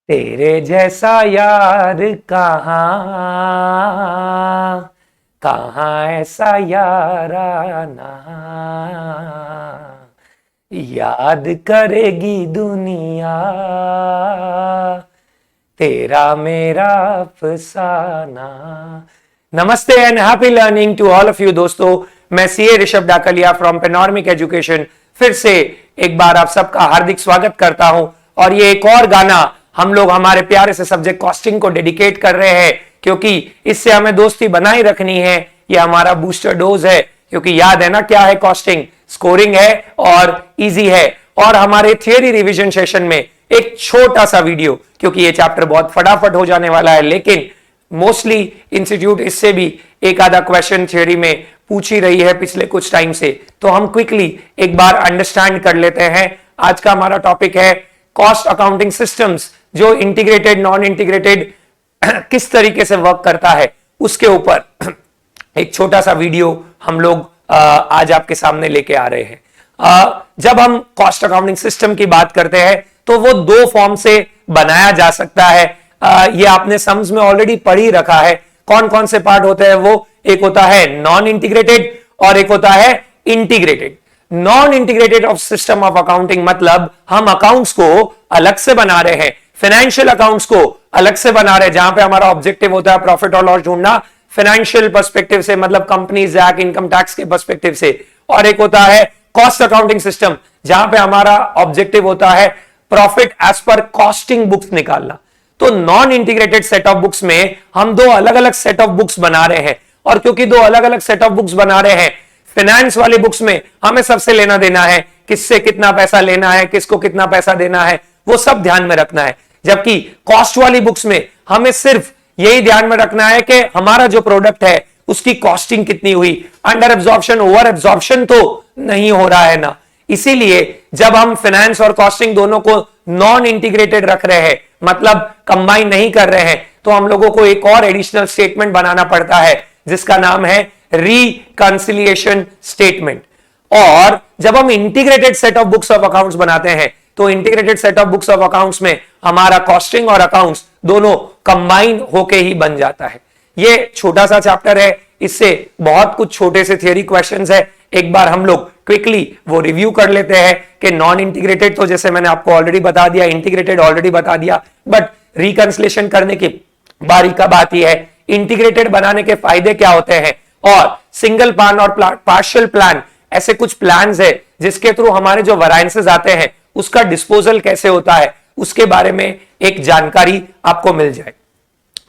तेरे जैसा यार कहाँ, कहाँ ऐसा याराना, याद करेगी दुनिया तेरा मेरा अफसाना। नमस्ते and happy learning to all of you दोस्तों। मैं CA Rishabh Dakalia from Panoramic Education फिर से एक बार आप सबका हार्दिक स्वागत करता हूं। और ये एक और गाना हम लोग हमारे प्यारे से सब्जेक्ट कॉस्टिंग को डेडिकेट कर रहे हैं, क्योंकि इससे हमें दोस्ती बनाई रखनी है। ये हमारा बूस्टर डोज है, क्योंकि याद है ना क्या है कॉस्टिंग, स्कोरिंग है और इजी है। और हमारे थियरी रिवीजन सेशन में एक छोटा सा वीडियो, क्योंकि ये चैप्टर बहुत फटाफट हो जाने वाला है, लेकिन मोस्टली इंस्टीट्यूट इससे भी एक आधा क्वेश्चन थियरी में पूछ ही रही है पिछले कुछ टाइम से, तो हम क्विकली एक बार अंडरस्टैंड कर लेते हैं। आज का हमारा टॉपिक है कॉस्ट अकाउंटिंग सिस्टम्स, जो इंटीग्रेटेड नॉन इंटीग्रेटेड किस तरीके से वर्क करता है उसके ऊपर एक छोटा सा वीडियो हम लोग आज आपके सामने लेके आ रहे हैं। जब हम कॉस्ट अकाउंटिंग सिस्टम की बात करते हैं तो वो दो फॉर्म से बनाया जा सकता है। ये आपने सम्स में ऑलरेडी पढ़ ही रखा है। कौन कौन से पार्ट होते हैं वो, एक होता है नॉन इंटीग्रेटेड और एक होता है integrated. Non integrated of system of accounting मतलब हम अकाउंट्स को अलग से बना रहे हैं, फाइनेंशियल अकाउंट्स को अलग से बना रहे हैं, जहां पे हमारा ऑब्जेक्टिव होता है प्रॉफिट और लॉस ढूंढना फाइनेंशियल पर्सपेक्टिव से, मतलब कंपनीज एक्ट, इनकम टैक्स के पर्सपेक्टिव से। और एक होता है कॉस्ट अकाउंटिंग सिस्टम, जहां पे हमारा ऑब्जेक्टिव होता है profit as per costing books निकालना। तो non integrated set of books में हम दो अलग अलग सेट ऑफ बुक्स बना रहे हैं, और क्योंकि दो अलग अलग सेट ऑफ बुक्स बना रहे हैं, फाइनेंस वाली बुक्स में हमें सबसे लेना देना है, किससे कितना पैसा लेना है, किसको कितना पैसा देना है, वो सब ध्यान में रखना है। जबकि कॉस्ट वाली बुक्स में हमें सिर्फ यही ध्यान में रखना है कि हमारा जो प्रोडक्ट है उसकी कॉस्टिंग कितनी हुई, अंडर एब्जॉर्प्शन ओवर एब्जॉर्प्शन तो नहीं हो रहा है ना। इसीलिए जब हम फाइनेंस और कॉस्टिंग दोनों को नॉन इंटीग्रेटेड रख रहे हैं, मतलब कंबाइन नहीं कर रहे हैं, तो हम लोगों को एक और एडिशनल स्टेटमेंट बनाना पड़ता है जिसका नाम है रिकंसिलिएशन स्टेटमेंट। और जब हम integrated set of books of accounts बनाते हैं तो integrated set of books of accounts में हमारा कॉस्टिंग और अकाउंट्स दोनों कंबाइन होके ही बन जाता है। ये छोटा सा चैप्टर है, इससे बहुत कुछ छोटे से थियरी क्वेश्चंस है। एक बार हम लोग क्विकली वो रिव्यू कर लेते हैं कि नॉन इंटीग्रेटेड तो जैसे मैंने आपको ऑलरेडी बता दिया, इंटीग्रेटेड ऑलरेडी बता दिया, बट रिकंसिलिएशन करने की बारी कब आती है, इंटीग्रेटेड बनाने के फायदे क्या होते हैं, और सिंगल प्लान और पार्शियल प्लान ऐसे कुछ प्लान्स है जिसके थ्रू हमारे जो वेरिएंसेस आते हैं उसका डिस्पोजल कैसे होता है, उसके बारे में एक जानकारी आपको मिल जाए।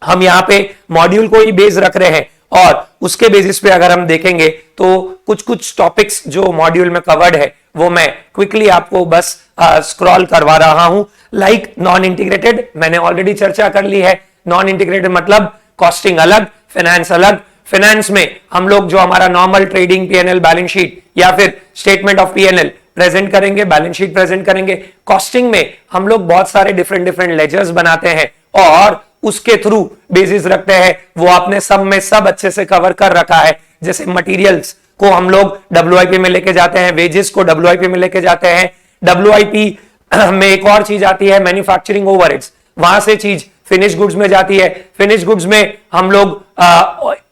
हम यहां पे मॉड्यूल को ही बेस रख रहे हैं और उसके बेसिस पे अगर हम देखेंगे तो कुछ कुछ टॉपिक्स जो मॉड्यूल में कवर्ड है वो मैं क्विकली आपको बस स्क्रॉल करवा रहा हूं। लाइक नॉन इंटीग्रेटेड मैंने ऑलरेडी चर्चा कर ली है। नॉन इंटीग्रेटेड मतलब कॉस्टिंग अलग, फाइनेंस अलग। फाइनेंस में हम लोग जो हमारा normal trading PNL balance sheet या फिर स्टेटमेंट ऑफ पीएनएल प्रेजेंट करेंगे, बैलेंस शीट प्रेजेंट करेंगे। कॉस्टिंग में हम लोग बहुत सारे डिफरेंट लेजर्स बनाते हैं और उसके थ्रू बेसिस रखते हैं। वो आपने सब में सब अच्छे से कवर कर रखा है। जैसे मटेरियल्स को हम लोग डब्ल्यूआईपी में लेके जाते हैं, वेजेस को डब्ल्यूआईपी में लेके जाते हैं। डब्ल्यूआईपी में एक और चीज आती है मैन्युफैक्चरिंग ओवरहेड्स, वहां से चीज फिनिश गुड्स में जाती है। फिनिश गुड्स में हम लोग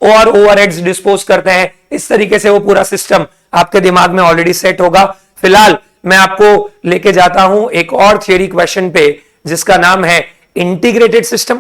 और ओवरहेड्स डिस्पोज करते हैं। इस तरीके से वो पूरा सिस्टम आपके दिमाग में ऑलरेडी सेट होगा। फिलहाल मैं आपको लेके जाता हूं एक और थियरी क्वेश्चन पे जिसका नाम है इंटीग्रेटेड सिस्टम।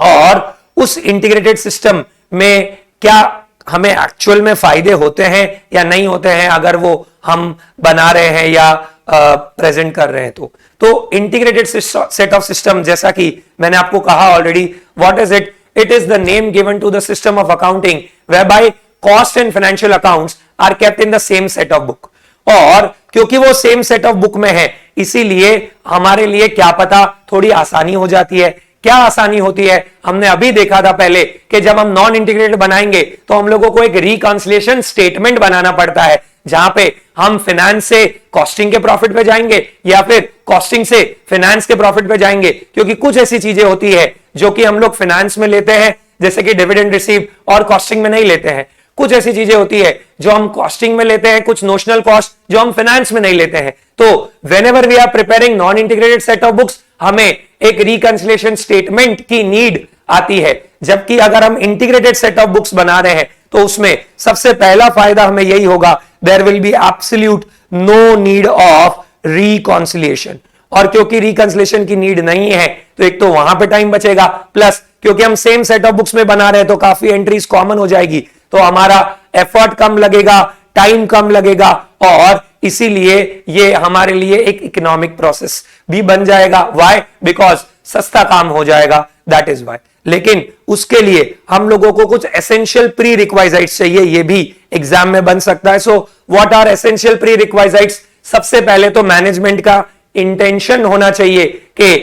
और उस इंटीग्रेटेड सिस्टम में क्या हमें एक्चुअल में फायदे होते हैं या नहीं होते हैं अगर वो हम बना रहे हैं या प्रेजेंट कर रहे हैं। तो इंटीग्रेटेड सेट ऑफ सिस्टम, जैसा कि मैंने आपको कहा already, what is it? It is the name given to the system of accounting whereby cost and financial accounts are kept in the same set of book. और क्योंकि वो same set of book में है, इसीलिए हमारे लिए क्या पता थोड़ी आसानी हो जाती है। क्या आसानी होती है? हमने अभी देखा था पहले कि जब हम नॉन इंटीग्रेटेड बनाएंगे तो हम लोगों को एक रिकंसिलिएशन स्टेटमेंट बनाना पड़ता है, जहां पे हम फाइनेंस से कॉस्टिंग के प्रॉफिट पे जाएंगे या फिर कॉस्टिंग से फाइनेंस के प्रॉफिट पे जाएंगे। क्योंकि कुछ ऐसी चीजें होती है जो कि हम लोग फाइनेंस में लेते हैं, जैसे कि डिविडेंड रिसीव, और कॉस्टिंग में नहीं लेते हैं। कुछ ऐसी चीजें होती है जो हम कॉस्टिंग में लेते हैं, कुछ नोशनल कॉस्ट जो हम फाइनेंस में नहीं लेते हैं। तो whenever we are preparing non integrated set of books, हमें एक रिकंसिलिएशन स्टेटमेंट की नीड आती है। जबकि अगर हम इंटीग्रेटेड सेट ऑफ बुक्स बना रहे हैं तो उसमें सबसे पहला फायदा हमें यही होगा, there will be absolute no need of reconciliation. और क्योंकि रिकंसिलिएशन की नीड नहीं है तो एक तो वहां पे टाइम बचेगा, प्लस क्योंकि हम सेम सेट ऑफ बुक्स में बना रहे हैं तो काफी एंट्रीज कॉमन हो जाएगी, तो हमारा एफर्ट कम लगेगा, टाइम कम लगेगा, और इसीलिए ये हमारे लिए एक इकोनॉमिक प्रोसेस भी बन जाएगा। व्हाई? बिकॉज सस्ता काम हो जाएगा, दैट इज व्हाई। लेकिन उसके लिए हम लोगों को कुछ एसेंशियल प्री रिक्वाइजिट्स चाहिए, ये भी एग्जाम में बन सकता है। So what are essential prerequisites? सबसे पहले तो मैनेजमेंट का इंटेंशन होना चाहिए कि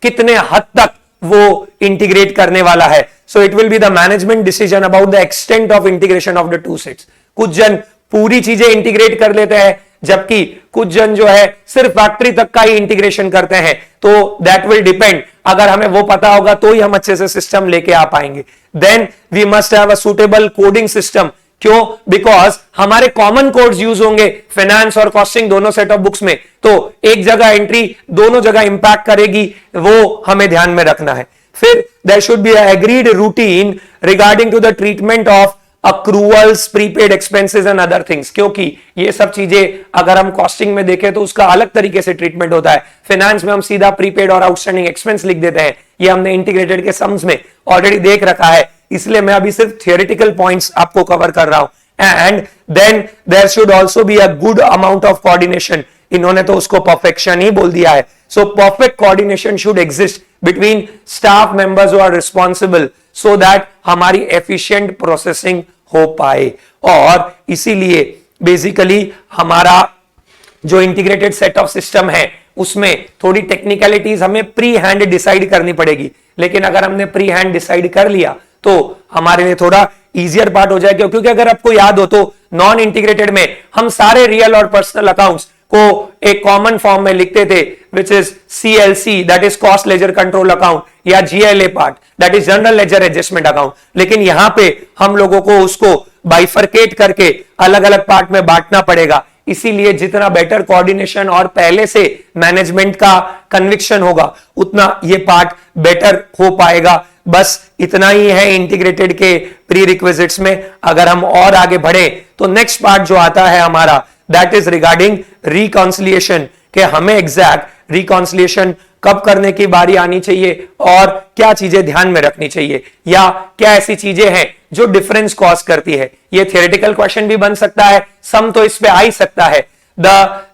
कितने हद तक वो इंटीग्रेट करने वाला है। So it will be the management decision about the extent of integration of the two sets. कुछ जन पूरी चीजें इंटीग्रेट कर लेते हैं, जबकि कुछ जन जो है सिर्फ फैक्ट्री तक का ही इंटीग्रेशन करते हैं। तो दैट विल डिपेंड, अगर हमें वो पता होगा तो ही हम अच्छे से सिस्टम लेके आ पाएंगे। Then we must have a suitable coding system. क्यों? बिकॉज हमारे कॉमन कोड्स यूज होंगे फाइनेंस और कॉस्टिंग दोनों सेट ऑफ बुक्स में, तो एक जगह एंट्री दोनों जगह इंपैक्ट करेगी, वो हमें ध्यान में रखना है। फिर there should be agreed routine regarding to the treatment of accruals, prepaid expenses and other things. क्योंकि ये सब चीजें अगर हम कॉस्टिंग में देखें तो उसका अलग तरीके से ट्रीटमेंट होता है। फाइनेंस में हम सीधा प्रीपेड और आउटस्टैंडिंग एक्सपेंस लिख देते हैं, ये हमने इंटीग्रेटेड के सम्स में ऑलरेडी देख रखा है, इसलिए मैं अभी सिर्फ थियोरेटिकल पॉइंट्स आपको कवर कर रहा हूं। And then there should also be a good amount of coordination. इन्होंने तो उसको परफेक्शन ही बोल दिया है। So perfect coordination should exist between staff members who are responsible, so that हमारी एफिशिएंट प्रोसेसिंग हो पाए। और इसीलिए बेसिकली हमारा जो इंटीग्रेटेड सेट ऑफ सिस्टम है उसमें थोड़ी टेक्निकलिटीज हमें प्री हैंड डिसाइड करनी पड़ेगी, लेकिन अगर हमने प्री हैंड डिसाइड कर लिया तो हमारे लिए थोड़ा इजियर पार्ट हो जाएगा। क्योंकि अगर आपको याद हो तो नॉन इंटीग्रेटेड में हम सारे रियल और पर्सनल अकाउंट्स को एक कॉमन फॉर्म में लिखते थे, which is CLC, that is cost ledger control account, या GLA part, that is general ledger adjustment account. लेकिन यहां पे हम लोगों को उसको बाइफरकेट करके अलग अलग पार्ट में बांटना पड़ेगा। इसीलिए जितना बेटर कोऑर्डिनेशन और पहले से मैनेजमेंट का कन्विक्शन होगा उतना ये पार्ट बेटर हो पाएगा। बस इतना ही है इंटीग्रेटेड के प्री रिक्विजिट्स में। अगर हम और आगे बढ़े तो नेक्स्ट पार्ट जो आता है हमारा, दैट इज रिगार्डिंग रिकॉन्सिलिएशन, कि हमें एग्जैक्ट रिकॉन्सिलिएशन कब करने की बारी आनी चाहिए और क्या चीजें ध्यान में रखनी चाहिए, या क्या ऐसी चीजें हैं जो डिफरेंस कॉज करती है। ये थियोरेटिकल क्वेश्चन भी बन सकता है, सम तो इस पे आ ही सकता है। The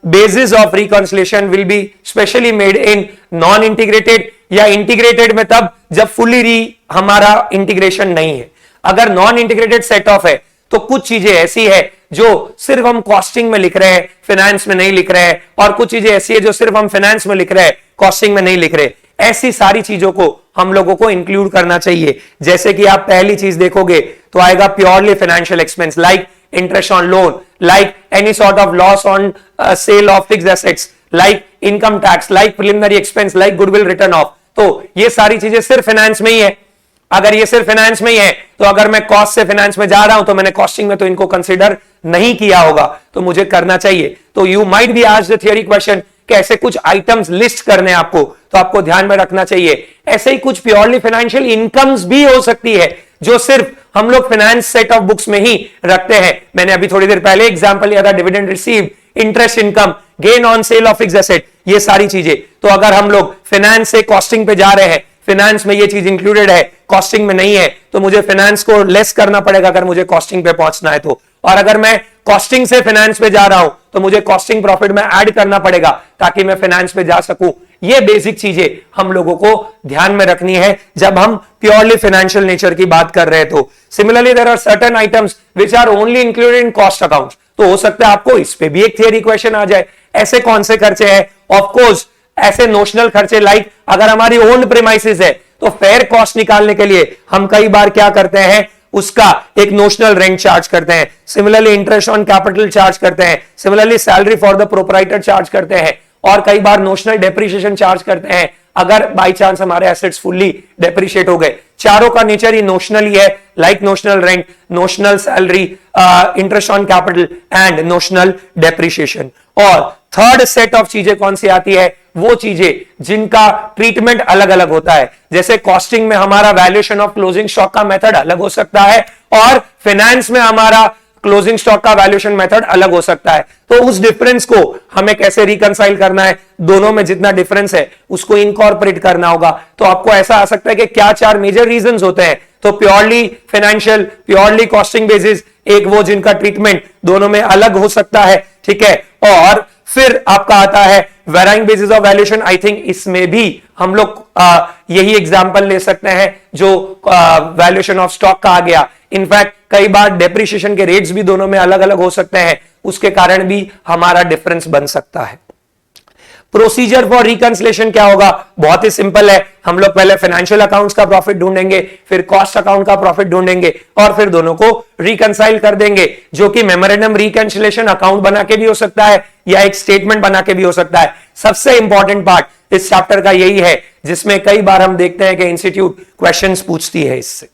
basis of reconciliation will be specially made in non integrated या इंटीग्रेटेड में तब जब फुली हमारा इंटीग्रेशन नहीं है। अगर नॉन इंटीग्रेटेड सेट ऑफ है तो कुछ चीजें ऐसी है जो सिर्फ हम कॉस्टिंग में लिख रहे हैं, फाइनेंस में नहीं लिख रहे हैं, और कुछ चीजें ऐसी है जो सिर्फ हम फाइनेंस में लिख रहे हैं, कॉस्टिंग में नहीं लिख रहे। ऐसी सारी चीजों को हम लोगों को इंक्लूड करना चाहिए। जैसे कि आप पहली चीज देखोगे तो आएगा purely financial expense, like interest on loan, like any sort of loss on sale of fixed assets, like income tax, like preliminary expense, like goodwill return of. तो ये सारी चीजें सिर्फ फाइनेंस में ही है। अगर ये सिर्फ फाइनेंस में ही है तो अगर मैं कॉस्ट से फाइनेंस में जा रहा हूं तो मैंने कॉस्टिंग में तो इनको कंसीडर नहीं किया होगा, तो मुझे करना चाहिए। तो you might be asked the theory question कि ऐसे कुछ आइटम्स लिस्ट करने आपको, तो आपको ध्यान में रखना चाहिए। ऐसे ही कुछ प्योरली फाइनेंशियल इनकम्स भी हो सकती है जो सिर्फ हम लोग फाइनेंस सेट ऑफ बुक्स में ही रखते हैं। मैंने अभी थोड़ी देर पहले एग्जांपल लिया था, dividend received, interest income, gain on sale of fixed asset, ये सारी चीजें। तो अगर हम लोग फाइनेंस से कॉस्टिंग पे जा रहे हैं, फाइनेंस में ये चीज इंक्लूडेड है, कॉस्टिंग में नहीं है, तो मुझे फाइनेंस को लेस करना पड़ेगा अगर मुझे कॉस्टिंग पे पहुंचना है तो। और अगर मैं कॉस्टिंग से फाइनेंस पे जा रहा हूं तो मुझे कॉस्टिंग प्रॉफिट में ऐड करना पड़ेगा ताकि मैं फाइनेंस पे जा सकूं। ये बेसिक चीजें हम लोगों को ध्यान में रखनी है जब हम प्योरली फाइनेंशियल नेचर की बात कर रहे हैं। तो similarly there are certain items which are only included in cost accounts. तो हो सकता है आपको इस पे भी एक थियरी क्वेश्चन आ जाए, ऐसे कौन से खर्चे हैं? ऑफ कोर्स ऐसे नोशनल खर्चे, लाइक अगर हमारी ओन प्रीमाइसेस है तो फेयर कॉस्ट निकालने के लिए हम कई बार क्या करते हैं, उसका एक नोशनल रेंट चार्ज करते हैं। Similarly interest on capital charge करते हैं। Similarly salary for the proprietor charge करते हैं, और कई बार नोशनल डेप्रिसिएशन चार्ज करते हैं अगर बाई चांस हमारे एसेट्स फुल्ली डेप्रिशिएट हो गए। चारों का नेचर ही नोशनल ही है, like notional rent, notional salary, interest on capital and notional depreciation. और थर्ड सेट ऑफ चीजें कौन सी आती है, वो चीजें जिनका ट्रीटमेंट अलग अलग होता है। जैसे कॉस्टिंग में हमारा वैल्यूएशन ऑफ क्लोजिंग स्टॉक का मेथड अलग हो सकता है और फाइनेंस में हमारा क्लोजिंग स्टॉक का वैल्यूएशन मेथड अलग हो सकता है। तो उस डिफरेंस को हमें कैसे रिकंसाइल करना है, दोनों में जितना डिफरेंस है उसको इनकॉर्पोरेट करना होगा। तो आपको ऐसा आ सकता है कि क्या चार मेजर रीजंस होते हैं। तो purely financial, purely costing basis, एक वो जिनका ट्रीटमेंट दोनों में अलग हो सकता है, ठीक है। और फिर आपका आता है varying basis of valuation. I think इसमें भी हम लोग यही एग्जांपल ले सकते हैं जो वैल्यूएशन ऑफ स्टॉक का आ गया। इनफैक्ट कई बार डेप्रिसिएशन के रेट्स भी दोनों में अलग अलग हो सकते हैं, उसके कारण भी हमारा डिफरेंस बन सकता है। प्रोसीजर फॉर रिकंसिलेशन क्या होगा, बहुत ही सिंपल है। हम लोग पहले फाइनेंशियल अकाउंट्स का प्रॉफिट ढूंढेंगे, फिर कॉस्ट अकाउंट का प्रॉफिट ढूंढेंगे और फिर दोनों को रिकंसाइल कर देंगे, जो कि मेमोरेंडम रिकंसिलेशन अकाउंट बना के भी हो सकता है या एक स्टेटमेंट बना के भी हो सकता है। सबसे इंपॉर्टेंट पार्ट इस चैप्टर का यही है, जिसमें कई बार हम देखते हैं कि इंस्टीट्यूट क्वेश्चंस पूछती है इससे।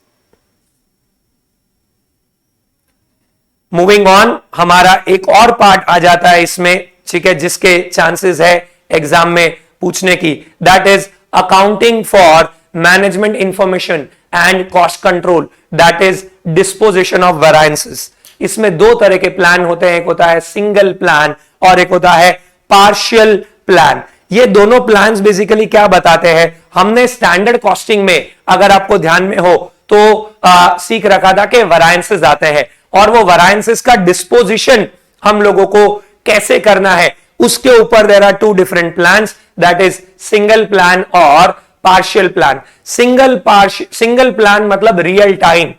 मूविंग ऑन, हमारा एक और पार्ट आ जाता है इसमें, ठीक है, जिसके चांसेस है एग्जाम में पूछने की, that is accounting for management information and cost control, that is disposition of variances. इसमें दो तरह के प्लान होते हैं, एक होता है सिंगल प्लान और एक होता है पार्शियल प्लान। ये दोनों प्लान्स बेसिकली क्या बताते हैं, हमने स्टैंडर्ड कॉस्टिंग में अगर आपको ध्यान में हो तो सीख रखा था कि वेरायंसेस आते हैं और वो वेरायंसेस का डिस्पोजिशन हम लोगों को कैसे करना है, उसके ऊपर there are two different plans, that is single plan और पार्शियल प्लान। सिंगल प्लान मतलब रियल टाइम,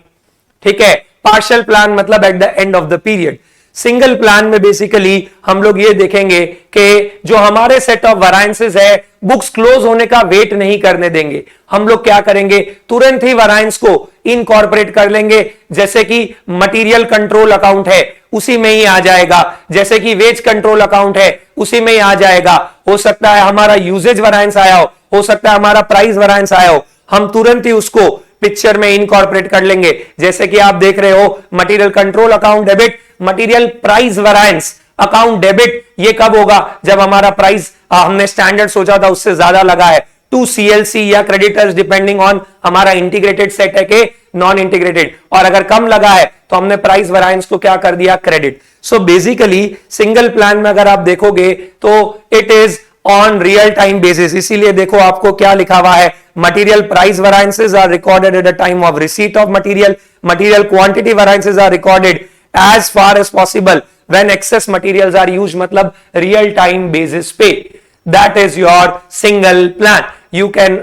ठीक है। पार्शियल प्लान मतलब at the end of the period. Single plan में बेसिकली हम लोग ये देखेंगे कि जो हमारे सेट ऑफ वेरायंसेस है, बुक्स क्लोज होने का वेट नहीं करने देंगे। हम लोग क्या करेंगे, तुरंत ही वेरायंस को इनकॉर्पोरेट कर लेंगे। जैसे कि मटेरियल कंट्रोल अकाउंट है, उसी में ही आ जाएगा। जैसे कि वेज कंट्रोल अकाउंट है, उसी में ही आ जाएगा। हो सकता है हमारा यूजेज वेरायंस आया हो सकता है हमारा प्राइस वेरायंस आया हो, हम तुरंत ही उसको पिक्चर में इनकॉर्पोरेट कर लेंगे। जैसे कि आप देख रहे हो material control account debit, material price variance account debit, ये कब होगा, जब हमारा प्राइस हमने स्टैंडर्ड सोचा था उससे ज्यादा लगा है, टू सीएलसी या क्रेडिटर्स डिपेंडिंग ऑन हमारा इंटीग्रेटेड सेट है कि नॉन इंटीग्रेटेड, और अगर कम लगा है तो हमने प्राइस वेरायंस को क्या कर दिया, credit. So basically single plan में अगर आप देखोगे तो it is on real time basis. इसीलिए देखो आपको क्या लिखा हुआ है, material price variances are recorded at the time of receipt of material, material quantity variances are recorded as far as possible when excess materials are used, मतलब real time basis पे। That is your single plan. You can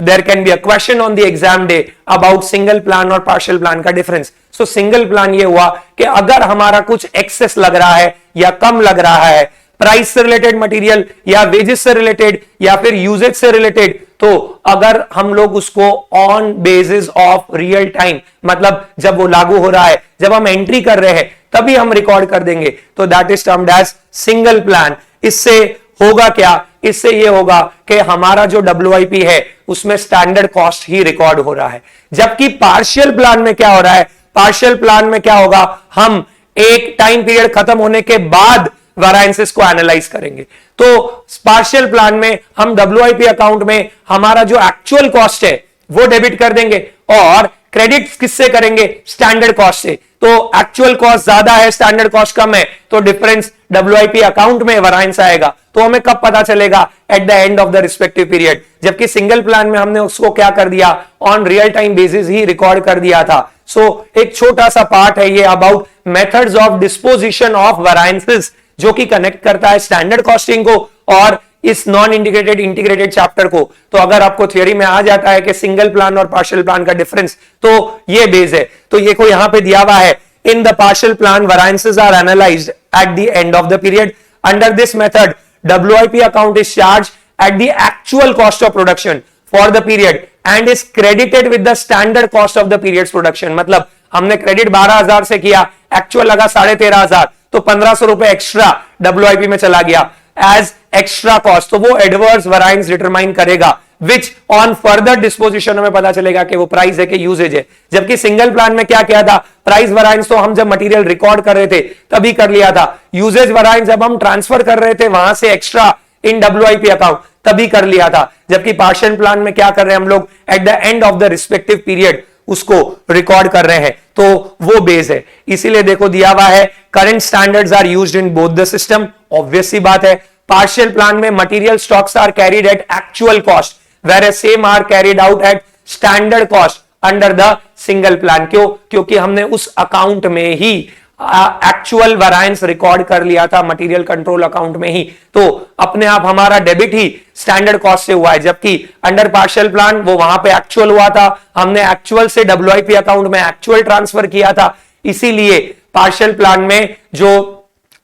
there can be a question on the exam day about single plan और partial plan का difference. So single plan ये हुआ कि अगर हमारा कुछ excess लग रहा है या कम लग रहा है, प्राइस से रिलेटेड मटेरियल या वेजेस से रिलेटेड या फिर यूजेज से रिलेटेड, तो अगर हम लोग उसको on basis of real time, मतलब जब वो लागू हो रहा है, जब हम एंट्री कर रहे हैं तभी हम रिकॉर्ड कर देंगे, तो that is termed as single plan. इससे होगा क्या, इससे ये होगा कि हमारा जो WIP है उसमें स्टैंडर्ड कॉस्ट ही रिकॉर्ड हो रहा है। जबकि पार्शियल प्लान में क्या हो रहा है, पार्शियल प्लान में क्या होगा, हम एक टाइम पीरियड खत्म होने के बाद वेरायंसेस को एनालाइज करेंगे। तो पार्शियल प्लान में हम WIP अकाउंट में हमारा जो एक्चुअल कॉस्ट है वो डेबिट कर देंगे और क्रेडिट किससे करेंगे, स्टैंडर्ड कॉस्ट से। तो एक्चुअल कॉस्ट ज्यादा है, स्टैंडर्ड कॉस्ट कम है, तो डिफरेंस WIP अकाउंट में वेरायंस आएगा। तो हमें कब पता चलेगा, eight the end of the respective period. जबकि सिंगल प्लान में हमने उसको क्या कर दिया, on real time basis he record कर दिया था। सो एक छोटा सा पार्ट है ये about methods of disposition of variances, जो कि कनेक्ट करता है स्टैंडर्ड कॉस्टिंग को और इस नॉन इंटीग्रेटेड इंटीग्रेटेड चैप्टर को। तो अगर आपको थियोरी में आ जाता है कि सिंगल प्लान और पार्शियल प्लान का डिफरेंस, तो ये बेस है। तो ये को यहां पे दिया हुआ है, in the partial plan variances are analysed at the end of the period. Under this method WIP account is charge at the actual cost of production for the period and is credited with the standard cost of the period's production. मतलब हमने credit 12,000 से किया, actual लगा 13,500, तो 1,500 रुपए extra WIP में चला गया एज एक्स्ट्रा कॉस्ट। तो वो एडवर्स वेरायंस डिटरमाइन करेगा, विच ऑन फर्दर डिस्पोजिशन हमें पता चलेगा कि वो प्राइस है कि यूजेज है। जबकि सिंगल प्लान में क्या किया था, प्राइस वेरायंस तो हम जब मटेरियल रिकॉर्ड कर रहे थे तभी कर लिया था, यूजेज वेरायंस जब हम ट्रांसफर कर रहे थे वहां से एक्स्ट्रा इन WIP अकाउंट तभी कर लिया था, जबकि पार्शियल प्लान में क्या कर रहे हैं हम लोग, eight the end of the respective period उसको रिकॉर्ड कर रहे हैं, तो वो बेस है। इसीलिए देखो दिया हुआ है current standards are used in both the system, obvious सी बात है। पार्शियल प्लान में material stocks are carried at actual cost, where same are carried out at standard cost under the single plan. क्यों? क्योंकि हमने उस अकाउंट में ही actual variance record कर लिया था, मटेरियल कंट्रोल अकाउंट में ही, तो अपने आप हमारा डेबिट ही स्टैंडर्ड कॉस्ट से हुआ है, जबकि अंडर पार्शियल प्लान वो वहां पे एक्चुअल हुआ था, हमने एक्चुअल से WIP अकाउंट में एक्चुअल ट्रांसफर किया था। इसीलिए पार्शियल प्लान में जो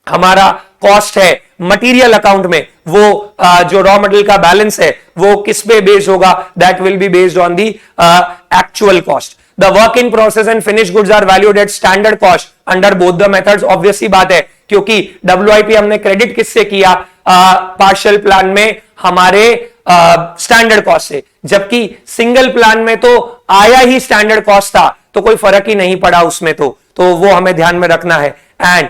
हमारा कॉस्ट है मटेरियल अकाउंट में, वो जो रॉ मटेरियल का बैलेंस है वो किस पे बेस्ड होगा, that will be based on the actual cost. The work in process and finish goods are valued at standard cost under both the methods, obvious सी बात है, क्योंकि WIP हमने क्रेडिट किससे किया, पार्शियल प्लान में हमारे स्टैंडर्ड कॉस्ट से, जबकि सिंगल प्लान में तो आया ही स्टैंडर्ड कॉस्ट था, तो कोई फर्क ही नहीं पड़ा उसमें, तो वो हमें ध्यान में रखना है। एंड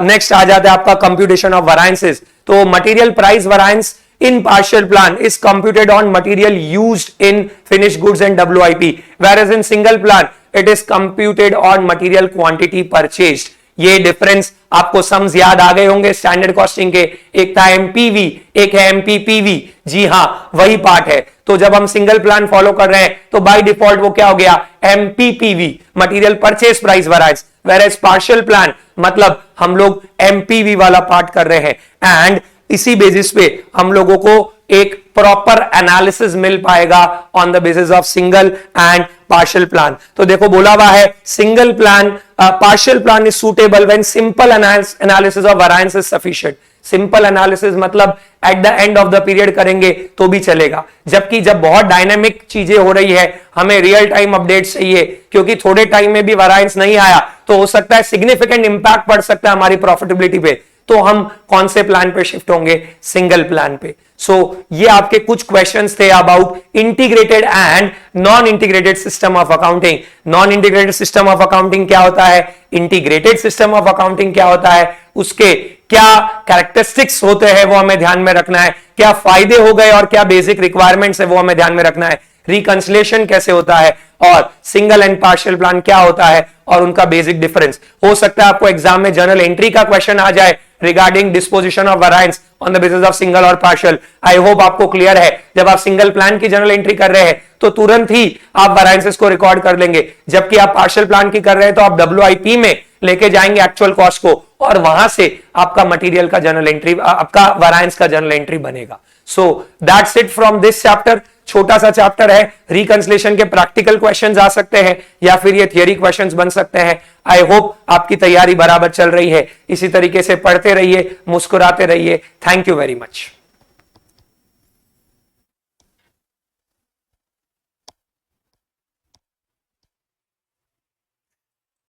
नेक्स्ट आ जाता है आपका कंप्यूटेशन ऑफ वैरिएंसेस। तो material price variance in partial plan is computed on material used in finished goods and WIP, whereas in single plan it is computed on material quantity purchased। ये difference आपको sums याद आ गए होंगे standard costing के, एक था MPV, एक है MPPV। जी हां, वही पार्ट है। तो जब हम सिंगल प्लान फॉलो कर रहे हैं तो बाय डिफॉल्ट वो क्या हो गया, MPPV, material purchase price variance, where partial plan मतलब हम लोग MPV वाला पार्ट कर रहे हैं। एंड इसी बेसिस पे हम लोगों को एक प्रॉपर एनालिसिस मिल पाएगा on the basis of single and partial plan. तो देखो बोला हुआ है single plan, partial plan is suitable when simple analysis of variance is sufficient. Simple analysis मतलब at the end of the period करेंगे तो भी चलेगा, जबकि जब बहुत डायनामिक चीजें हो रही है, हमें रियल टाइम अपडेट चाहिए, क्योंकि थोड़े टाइम में भी वैरिएंस नहीं आया तो हो सकता है सिग्निफिकेंट इंपैक्ट पड़ सकता है हमारी प्रॉफिटेबिलिटी पे, तो हम कौन से प्लान पे शिफ्ट होंगे, सिंगल प्लान पे। सो ये आपके कुछ क्वेश्चंस थे about integrated and non integrated system of accounting. Non integrated system of accounting क्या होता है, इंटीग्रेटेड सिस्टम ऑफ अकाउंटिंग क्या होता है, उसके क्या कैरेक्टरिस्टिक्स होते हैं वो हमें ध्यान में रखना है, क्या फायदे हो गए और क्या बेसिक रिक्वायरमेंट्स है वो हमें ध्यान में रखना है, रिकंसिलिएशन कैसे होता है, और सिंगल एंड पार्शियल प्लान क्या होता है और उनका बेसिक डिफरेंस। हो सकता है आपको एग्जाम में जर्नल एंट्री का क्वेश्चन आ जाए regarding disposition of variance on the basis of single और पार्शियल। आई होप आपको क्लियर है, जब आप सिंगल प्लान की जर्नल एंट्री कर रहे हैं तो तुरंत ही आप वैरिएंसेस को रिकॉर्ड कर लेंगे, जबकि आप पार्शियल प्लान की कर रहे हैं तो आप WIP में लेके जाएंगे एक्चुअल कॉस्ट को, और वहां से आपका मटेरियल का जर्नल एंट्री, आपका वैरिएंस का जर्नल एंट्री बनेगा। So that's it from this chapter. छोटा सा चैप्टर है, रिकंसिलिएशन के प्रैक्टिकल क्वेश्चंस आ सकते हैं या फिर ये थियरी क्वेश्चंस बन सकते हैं। आई होप आपकी तैयारी बराबर चल रही है, इसी तरीके से पढ़ते रहिए, मुस्कुराते रहिए। Thank you very much.